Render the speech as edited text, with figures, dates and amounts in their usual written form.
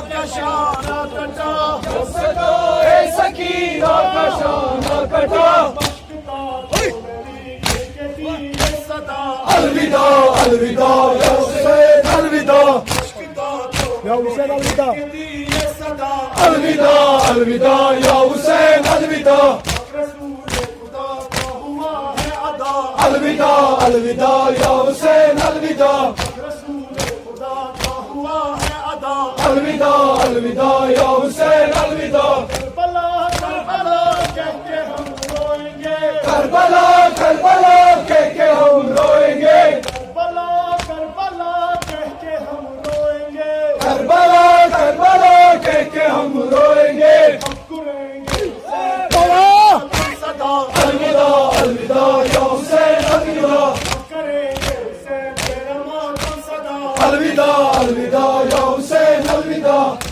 کا شانہ کٹا اے سکینہ کا شانہ کٹا الوداع الوداع یا حسین الوداع یا حسین الوداع الوداع الوداع یا حسین الوداع الوداع الوداع یا حسین الوداع الوداع الوداع یا حسین الوداع کربلا کربلا کہہ کے ہم روئیں گے کربلا کربلا کہہ کے ہم روئیں گے الوداع الوداع یا حسین الوداع الوداع الوداع یا حسین الوداع